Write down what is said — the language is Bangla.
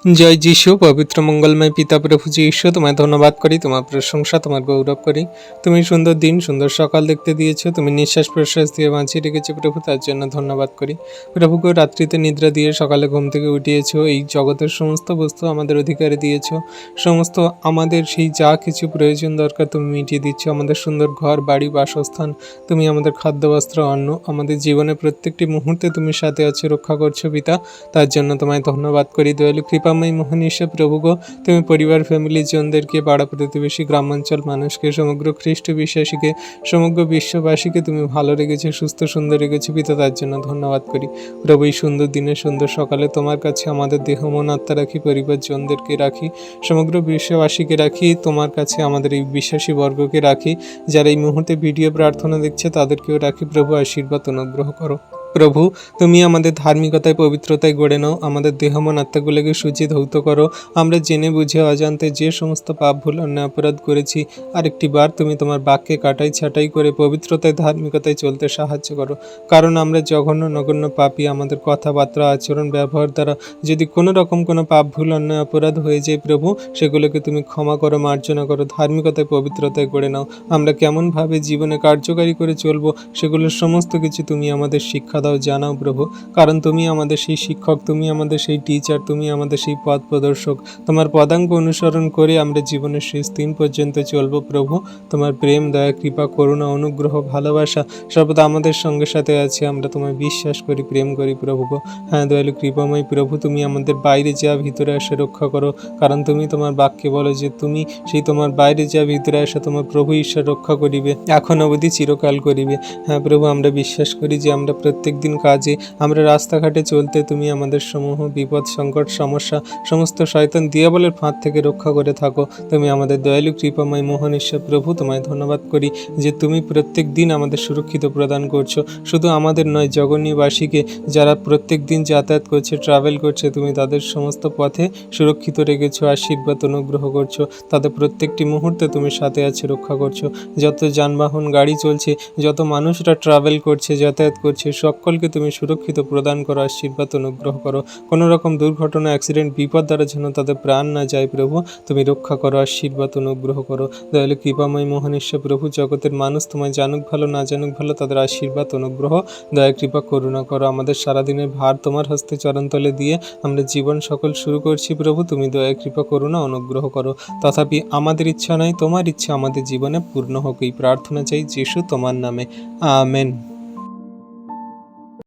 জয় যিশু। পবিত্র মঙ্গলময় পিতা প্রভু যীশু, তোমায় ধন্যবাদ করি, তোমার প্রশংসা, তোমার গৌরব করি। তুমি সুন্দর দিন, সুন্দর সকাল দেখতে দিয়েছো, তুমি নিঃশ্বাস প্রশ্বাস দিয়ে বাঁচিয়ে রেখেছো প্রভু, তার জন্য ধন্যবাদ করি প্রভু গো। রাত্রিতে নিদ্রা দিয়ে সকালে ঘুম থেকে উঠিয়েছো, এই জগতের সমস্ত বস্তু আমাদের অধিকারে দিয়েছো, সমস্ত আমাদের সেই যা কিছু প্রয়োজন দরকার তুমি মিটিয়ে দিচ্ছ। আমাদের সুন্দর ঘর বাড়ি বাসস্থান, তুমি আমাদের খাদ্য বস্ত্র অন্ন, আমাদের জীবনে প্রত্যেকটি মুহূর্তে তুমি সাথে আছো, রক্ষা করছো পিতা, তার জন্য তোমায় ধন্যবাদ করি। দয়ালু কৃপাময় মোহন ঈশ্বর প্রভু গো, তুমি পরিবার ফ্যামিলি জনদেরকে, পাড়া প্রতিবেশী গ্রামাঞ্চল মানুষকে, সমগ্র খ্রিস্ট বিশ্বাসীকে, সমগ্র বিশ্ববাসীকে তুমি ভালো রেখেছো, সুস্থ সুন্দর রেখেছো পিতা, তার জন্য ধন্যবাদ করি প্রভু। এই সুন্দর দিনে সুন্দর সকালে তোমার কাছে আমাদের দেহ মন আত্মা রাখি, পরিবার জনদেরকে রাখি, সমগ্র বিশ্ববাসীকে রাখি, তোমার কাছে আমাদের এই বিশ্বাসী বর্গকে রাখি, যারা এই মুহূর্তে ভিডিও প্রার্থনা দেখছে তাদেরকেও রাখি প্রভু। আশীর্বাদ অনুগ্রহ করো প্রভু। তুমি আমাদের ধার্মিকতায় পবিত্রতায় গড়ে নাও, আমাদের দেহ মন আত্মাগুলোকে সূচি ধৌত করো। আমরা জেনে বুঝে অজান্তে যে সমস্ত পাপ ভুল অন্যায় অপরাধ করেছি, আরেকটি বার তুমি তোমার বাক্যে কাটাই ছাঁটাই করে পবিত্রতায় ধার্মিকতায় চলতে সাহায্য করো। কারণ আমরা জঘন্য নগণ্য পাপী, আমাদের কথাবার্তা আচরণ ব্যবহার দ্বারা যদি কোনো রকম কোনো পাপ ভুল অন্যায় অপরাধ হয়ে যায় প্রভু, সেগুলোকে তুমি ক্ষমা করো, মার্জনা করো, ধার্মিকতায় পবিত্রতায় গড়ে নাও। আমরা কেমনভাবে জীবনে কার্যকারী করে চলবো সেগুলোর সমস্ত কিছু তুমি আমাদের শিক্ষা দাও, জানাও প্রভু। কারণ তুমি আমাদের সেই শিক্ষক, তুমি আমাদের সেই টিচার, তুমি আমাদের সেই পথ প্রদর্শক। তোমার পদাঙ্ক অনুসরণ করে আমরা জীবনের শেষ দিন পর্যন্ত চলবো প্রভু। তোমার প্রেম দয়া কৃপা করুণা অনুগ্রহ ভালোবাসা সর্বদা আমাদের সঙ্গে সাথে আছে, আমরা তোমায় বিশ্বাস করি, প্রেম করি প্রভু গো। হ্যাঁ দয়ালু কৃপাময় প্রভু, তুমি আমাদের বাইরে যা ভিতরে আসে রক্ষা করো। কারণ তুমি তোমার বাক্যে বলো যে তুমি সেই তোমার বাইরে যা ভিতরে আসে তোমার প্রভু ঈশ্বর রক্ষা করিবে, এখন অবধি চিরকাল করিবে। হ্যাঁ প্রভু, আমরা বিশ্বাস করি যে আমরা প্রত্যেক দিন কাজে, আমরা রাস্তাঘাটে চলতে তুমি আমাদের সমূহ বিপদ সংকট সমস্যা সমস্ত শয়তান দিয়াবলের ফাঁদ থেকে রক্ষা করে থাকো। তুমি আমাদের দয়ালু কৃপাময় মোহন ঈশ্বর প্রভু, তোমায় ধন্যবাদ করি যে তুমি প্রত্যেক দিন আমাদের সুরক্ষিত প্রদান করছো। শুধু আমাদের নয়, জগন্যবাসীকে যারা প্রত্যেক দিন যাতায়াত করছে, ট্রাভেল করছে, তুমি তাদের সমস্ত পথে সুরক্ষিত রেখেছো, আশীর্বাদ অনুগ্রহ করছো। তাদের প্রত্যেকটি মুহূর্তে তুমি সাথে আছো, রক্ষা করছো। যত যানবাহন গাড়ি চলছে, যত মানুষরা ট্রাভেল করছে, যাতায়াত করছে, সকলকে তুমি সুরক্ষিত প্রদান করো, আশীর্বাদ অনুগ্রহ করো। কোনো রকম দুর্ঘটনা অ্যাক্সিডেন্ট বিপদ দ্বারা যেন তাদের প্রাণ না যায় প্রভু, তুমি রক্ষা করো, আশীর্বাদ অনুগ্রহ করো। দয়ালু কৃপাময় মোহন ঈশ্বর প্রভু, জগতের মানুষ তোমায় জানুক ভালো না জানুক ভালো, তাদের আশীর্বাদ অনুগ্রহ দয়া কৃপা করুণা করো। আমাদের সারাদিনের ভার তোমার হস্তে চরণতলে দিয়ে আমরা জীবন সকল শুরু করছি প্রভু, তুমি দয়া কৃপা করুণা অনুগ্রহ করো। তথাপি আমাদের ইচ্ছা নয়, তোমার ইচ্ছা আমাদের জীবনে পূর্ণ হোক, এই প্রার্থনা চাই যিশু তোমার নামে, আমেন।